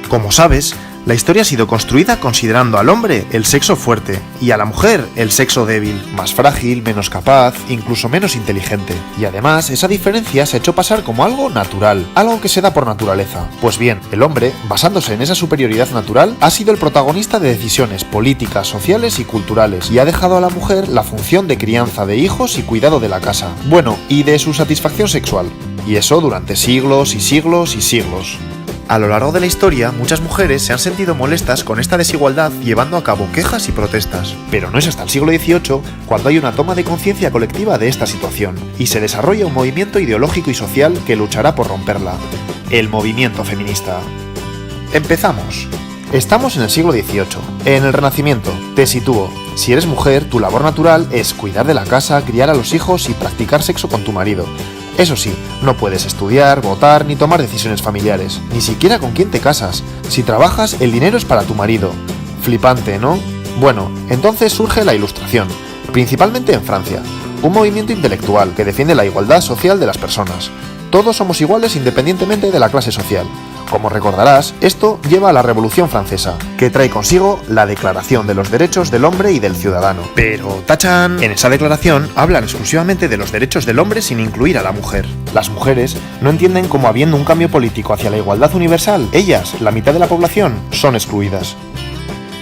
Como sabes, la historia ha sido construida considerando al hombre el sexo fuerte y a la mujer el sexo débil, más frágil, menos capaz, incluso menos inteligente. Y además, esa diferencia se ha hecho pasar como algo natural, algo que se da por naturaleza. Pues bien, el hombre, basándose en esa superioridad natural, ha sido el protagonista de decisiones políticas, sociales y culturales, y ha dejado a la mujer la función de crianza de hijos y cuidado de la casa. Bueno, y de su satisfacción sexual. Y eso durante siglos y siglos y siglos. A lo largo de la historia, muchas mujeres se han sentido molestas con esta desigualdad llevando a cabo quejas y protestas. Pero no es hasta el siglo XVIII cuando hay una toma de conciencia colectiva de esta situación, y se desarrolla un movimiento ideológico y social que luchará por romperla. El movimiento feminista. Empezamos. Estamos en el siglo XVIII, en el Renacimiento. Te sitúo. Si eres mujer, tu labor natural es cuidar de la casa, criar a los hijos y practicar sexo con tu marido. Eso sí, no puedes estudiar, votar ni tomar decisiones familiares, ni siquiera con quién te casas. Si trabajas, el dinero es para tu marido. Flipante, ¿no? Bueno, entonces surge la Ilustración, principalmente en Francia, un movimiento intelectual que defiende la igualdad social de las personas. Todos somos iguales independientemente de la clase social. Como recordarás, esto lleva a la Revolución Francesa, que trae consigo la Declaración de los Derechos del Hombre y del Ciudadano. Pero, ¡tachán! En esa declaración hablan exclusivamente de los derechos del hombre sin incluir a la mujer. Las mujeres no entienden cómo habiendo un cambio político hacia la igualdad universal, ellas, la mitad de la población, son excluidas.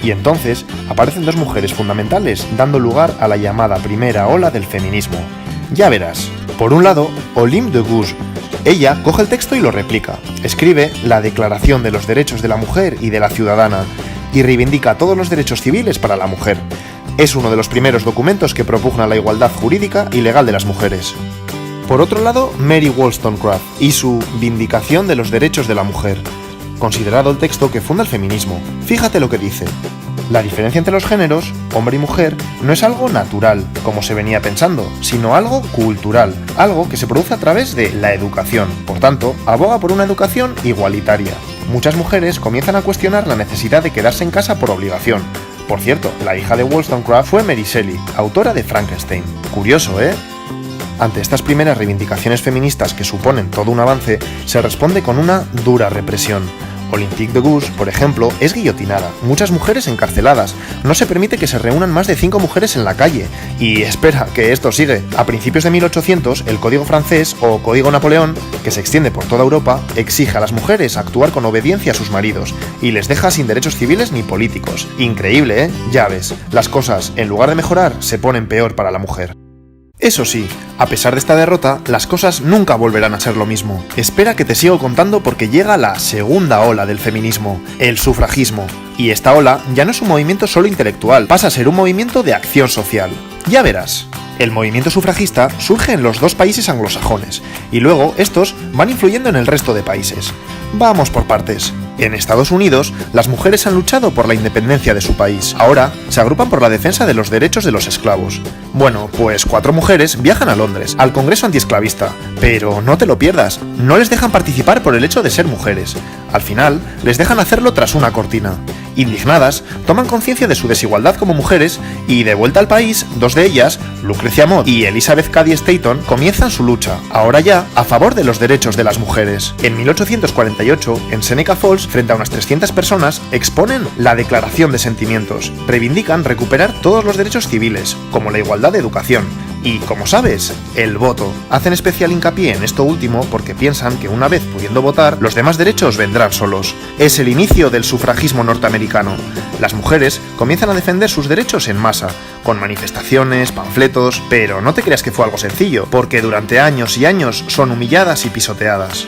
Y entonces aparecen dos mujeres fundamentales dando lugar a la llamada primera ola del feminismo. Ya verás. Por un lado, Olympe de Gouges. Ella coge el texto y lo replica. Escribe la Declaración de los Derechos de la Mujer y de la Ciudadana y reivindica todos los derechos civiles para la mujer. Es uno de los primeros documentos que propugna la igualdad jurídica y legal de las mujeres. Por otro lado, Mary Wollstonecraft y su Vindicación de los Derechos de la Mujer, considerado el texto que funda el feminismo. Fíjate lo que dice. La diferencia entre los géneros, hombre y mujer, no es algo natural, como se venía pensando, sino algo cultural, algo que se produce a través de la educación. Por tanto, aboga por una educación igualitaria. Muchas mujeres comienzan a cuestionar la necesidad de quedarse en casa por obligación. Por cierto, la hija de Wollstonecraft fue Mary Shelley, autora de Frankenstein. Curioso, ¿eh? Ante estas primeras reivindicaciones feministas que suponen todo un avance, se responde con una dura represión. Olympe de Gouges, por ejemplo, es guillotinada, muchas mujeres encarceladas, no se permite que se reúnan más de 5 mujeres en la calle. Y espera, que esto sigue. A principios de 1800, el Código francés, o Código Napoleón, que se extiende por toda Europa, exige a las mujeres actuar con obediencia a sus maridos, y les deja sin derechos civiles ni políticos. Increíble, ¿eh? Ya ves, las cosas, en lugar de mejorar, se ponen peor para la mujer. Eso sí, a pesar de esta derrota, las cosas nunca volverán a ser lo mismo. Espera que te sigo contando porque llega la segunda ola del feminismo, el sufragismo. Y esta ola ya no es un movimiento solo intelectual, pasa a ser un movimiento de acción social. Ya verás. El movimiento sufragista surge en los dos países anglosajones, y luego estos van influyendo en el resto de países. Vamos por partes. En Estados Unidos, las mujeres han luchado por la independencia de su país. Ahora, se agrupan por la defensa de los derechos de los esclavos. Bueno, pues 4 mujeres viajan a Londres, al Congreso Antiesclavista. Pero no te lo pierdas, no les dejan participar por el hecho de ser mujeres. Al final, les dejan hacerlo tras una cortina. Indignadas, toman conciencia de su desigualdad como mujeres y, de vuelta al país, 2 de ellas, Lucrecia Mott y Elizabeth Cady Stanton, comienzan su lucha, ahora ya, a favor de los derechos de las mujeres. En 1848, en Seneca Falls, frente a unas 300 personas, exponen la Declaración de Sentimientos. Reivindican recuperar todos los derechos civiles, como la igualdad de educación. Y, como sabes, el voto. Hacen especial hincapié en esto último porque piensan que una vez pudiendo votar, los demás derechos vendrán solos. Es el inicio del sufragismo norteamericano. Las mujeres comienzan a defender sus derechos en masa, con manifestaciones, panfletos, pero no te creas que fue algo sencillo, porque durante años y años son humilladas y pisoteadas.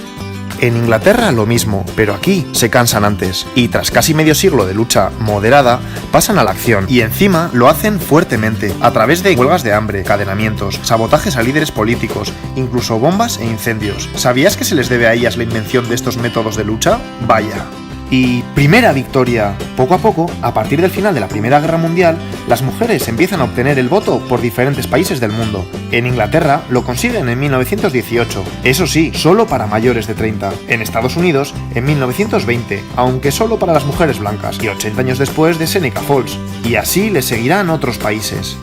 En Inglaterra lo mismo, pero aquí se cansan antes, y tras casi medio siglo de lucha moderada, pasan a la acción, y encima lo hacen fuertemente, a través de huelgas de hambre, encadenamientos, sabotajes a líderes políticos, incluso bombas e incendios. ¿Sabías que se les debe a ellas la invención de estos métodos de lucha? Vaya. Y primera victoria. Poco a poco, a partir del final de la Primera Guerra Mundial, las mujeres empiezan a obtener el voto por diferentes países del mundo. En Inglaterra lo consiguen en 1918, eso sí, solo para mayores de 30. En Estados Unidos, en 1920, aunque solo para las mujeres blancas, y 80 años después de Seneca Falls. Y así le seguirán otros países.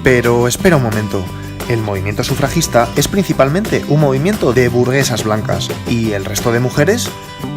Pero espera un momento. El movimiento sufragista es principalmente un movimiento de burguesas blancas. ¿Y el resto de mujeres?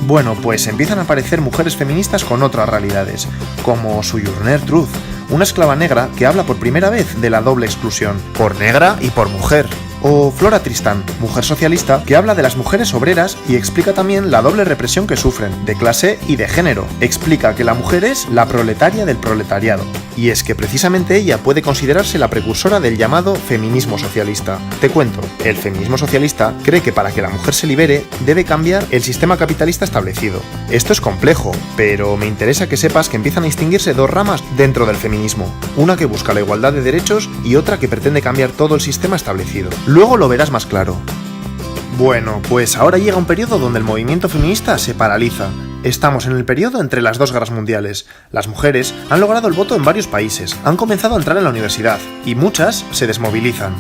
Bueno, pues empiezan a aparecer mujeres feministas con otras realidades, como Sojourner Truth, una esclava negra que habla por primera vez de la doble exclusión, por negra y por mujer. O Flora Tristán, mujer socialista que habla de las mujeres obreras y explica también la doble represión que sufren, de clase y de género. Explica que la mujer es la proletaria del proletariado. Y es que precisamente ella puede considerarse la precursora del llamado feminismo socialista. Te cuento, el feminismo socialista cree que para que la mujer se libere debe cambiar el sistema capitalista establecido. Esto es complejo, pero me interesa que sepas que empiezan a distinguirse dos ramas dentro del feminismo. Una que busca la igualdad de derechos y otra que pretende cambiar todo el sistema establecido. Luego lo verás más claro. Bueno, pues ahora llega un periodo donde el movimiento feminista se paraliza. Estamos en el periodo entre las dos guerras mundiales. Las mujeres han logrado el voto en varios países, han comenzado a entrar en la universidad, y muchas se desmovilizan.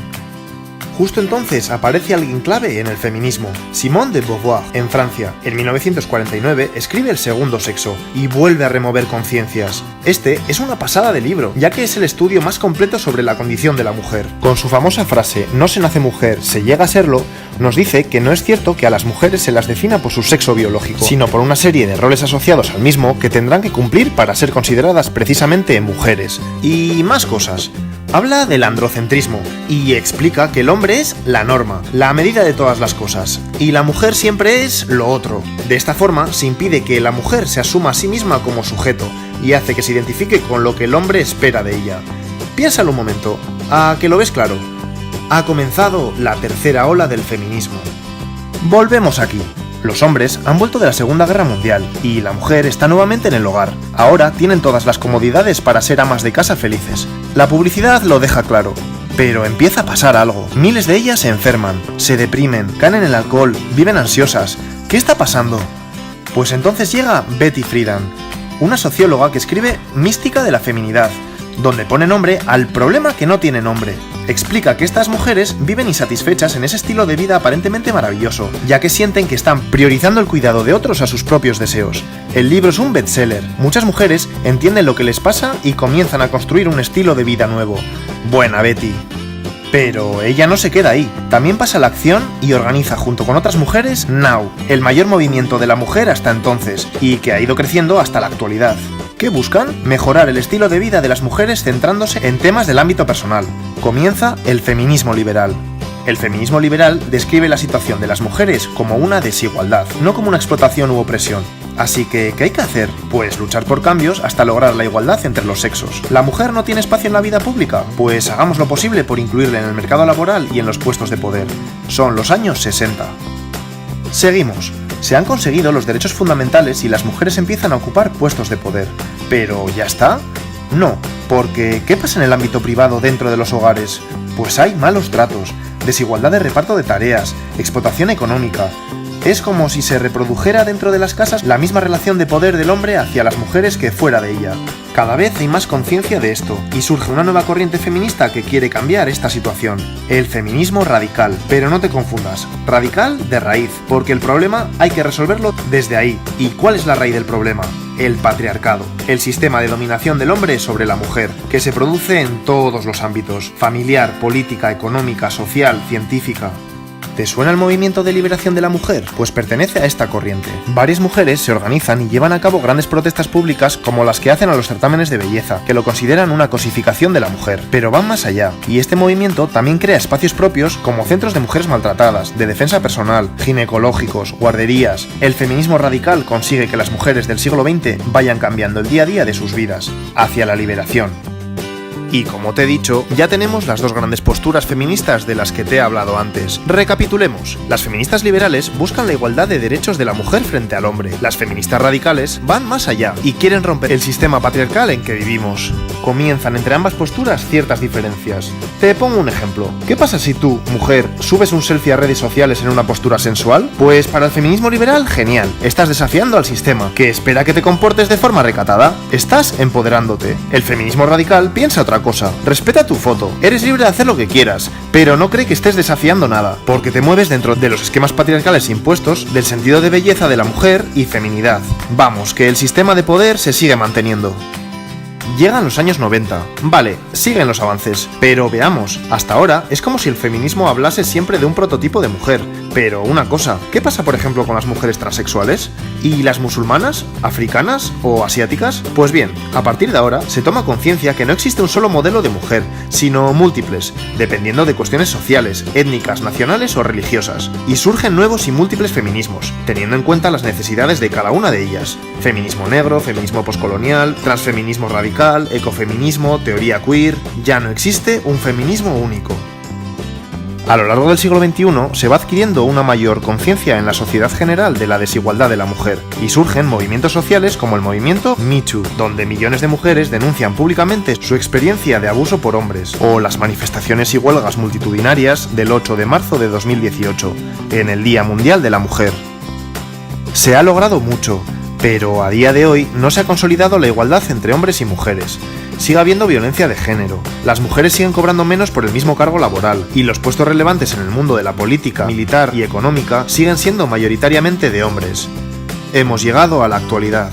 Justo entonces aparece alguien clave en el feminismo, Simone de Beauvoir, en Francia. En 1949 escribe El segundo sexo y vuelve a remover conciencias. Este es una pasada de libro, ya que es el estudio más completo sobre la condición de la mujer. Con su famosa frase, no se nace mujer, se llega a serlo, nos dice que no es cierto que a las mujeres se las defina por su sexo biológico, sino por una serie de roles asociados al mismo que tendrán que cumplir para ser consideradas precisamente mujeres. Y más cosas. Habla del androcentrismo y explica que el hombre es la norma, la medida de todas las cosas, y la mujer siempre es lo otro. De esta forma se impide que la mujer se asuma a sí misma como sujeto y hace que se identifique con lo que el hombre espera de ella. Piénsalo un momento, ¿a que lo ves claro? Ha comenzado la tercera ola del feminismo. Volvemos aquí. Los hombres han vuelto de la Segunda Guerra Mundial y la mujer está nuevamente en el hogar. Ahora tienen todas las comodidades para ser amas de casa felices. La publicidad lo deja claro. Pero empieza a pasar algo. Miles de ellas se enferman, se deprimen, caen en el alcohol, viven ansiosas. ¿Qué está pasando? Pues entonces llega Betty Friedan, una socióloga que escribe Mística de la feminidad, donde pone nombre al problema que no tiene nombre. Explica que estas mujeres viven insatisfechas en ese estilo de vida aparentemente maravilloso, ya que sienten que están priorizando el cuidado de otros a sus propios deseos. El libro es un bestseller. Muchas mujeres entienden lo que les pasa y comienzan a construir un estilo de vida nuevo. Buena Betty. Pero ella no se queda ahí, también pasa a la acción y organiza junto con otras mujeres Now, el mayor movimiento de la mujer hasta entonces, y que ha ido creciendo hasta la actualidad. ¿Qué buscan? Mejorar el estilo de vida de las mujeres centrándose en temas del ámbito personal. Comienza el feminismo liberal. El feminismo liberal describe la situación de las mujeres como una desigualdad, no como una explotación u opresión. Así que, ¿qué hay que hacer? Pues luchar por cambios hasta lograr la igualdad entre los sexos. ¿La mujer no tiene espacio en la vida pública? Pues hagamos lo posible por incluirla en el mercado laboral y en los puestos de poder. Son los años 60. Seguimos. Se han conseguido los derechos fundamentales y las mujeres empiezan a ocupar puestos de poder. ¿Pero ya está? No, porque ¿qué pasa en el ámbito privado dentro de los hogares? Pues hay malos tratos, desigualdad de reparto de tareas, explotación económica. Es como si se reprodujera dentro de las casas la misma relación de poder del hombre hacia las mujeres que fuera de ella. Cada vez hay más conciencia de esto, y surge una nueva corriente feminista que quiere cambiar esta situación. El feminismo radical. Pero no te confundas, radical de raíz, porque el problema hay que resolverlo desde ahí. ¿Y cuál es la raíz del problema? El patriarcado, el sistema de dominación del hombre sobre la mujer, que se produce en todos los ámbitos: familiar, política, económica, social, científica. ¿Te suena el movimiento de liberación de la mujer? Pues pertenece a esta corriente. Varias mujeres se organizan y llevan a cabo grandes protestas públicas como las que hacen a los certámenes de belleza, que lo consideran una cosificación de la mujer. Pero van más allá, y este movimiento también crea espacios propios como centros de mujeres maltratadas, de defensa personal, ginecológicos, guarderías. El feminismo radical consigue que las mujeres del siglo XX vayan cambiando el día a día de sus vidas, hacia la liberación. Y como te he dicho, ya tenemos las dos grandes posturas feministas de las que te he hablado antes. Recapitulemos. Las feministas liberales buscan la igualdad de derechos de la mujer frente al hombre. Las feministas radicales van más allá y quieren romper el sistema patriarcal en que vivimos. Comienzan entre ambas posturas ciertas diferencias. Te pongo un ejemplo. ¿Qué pasa si tú, mujer, subes un selfie a redes sociales en una postura sensual? Pues para el feminismo liberal, genial. Estás desafiando al sistema, que espera que te comportes de forma recatada. Estás empoderándote. El feminismo radical piensa otra cosa. Respeta tu foto. Eres libre de hacer lo que quieras, pero no cree que estés desafiando nada, porque te mueves dentro de los esquemas patriarcales impuestos del sentido de belleza de la mujer y feminidad. Vamos, que el sistema de poder se sigue manteniendo. Llegan los años 90. Vale, siguen los avances, pero veamos, hasta ahora es como si el feminismo hablase siempre de un prototipo de mujer. Pero una cosa, ¿qué pasa por ejemplo con las mujeres transexuales? ¿Y las musulmanas? ¿Africanas? ¿O asiáticas? Pues bien, a partir de ahora se toma conciencia que no existe un solo modelo de mujer, sino múltiples, dependiendo de cuestiones sociales, étnicas, nacionales o religiosas. Y surgen nuevos y múltiples feminismos, teniendo en cuenta las necesidades de cada una de ellas. Feminismo negro, feminismo poscolonial, transfeminismo radical, ecofeminismo, teoría queer... Ya no existe un feminismo único. A lo largo del siglo XXI se va adquiriendo una mayor conciencia en la sociedad general de la desigualdad de la mujer, y surgen movimientos sociales como el movimiento Me Too, donde millones de mujeres denuncian públicamente su experiencia de abuso por hombres, o las manifestaciones y huelgas multitudinarias del 8 de marzo de 2018, en el Día Mundial de la Mujer. Se ha logrado mucho, pero a día de hoy no se ha consolidado la igualdad entre hombres y mujeres. Sigue habiendo violencia de género, las mujeres siguen cobrando menos por el mismo cargo laboral, y los puestos relevantes en el mundo de la política, militar y económica siguen siendo mayoritariamente de hombres. Hemos llegado a la actualidad.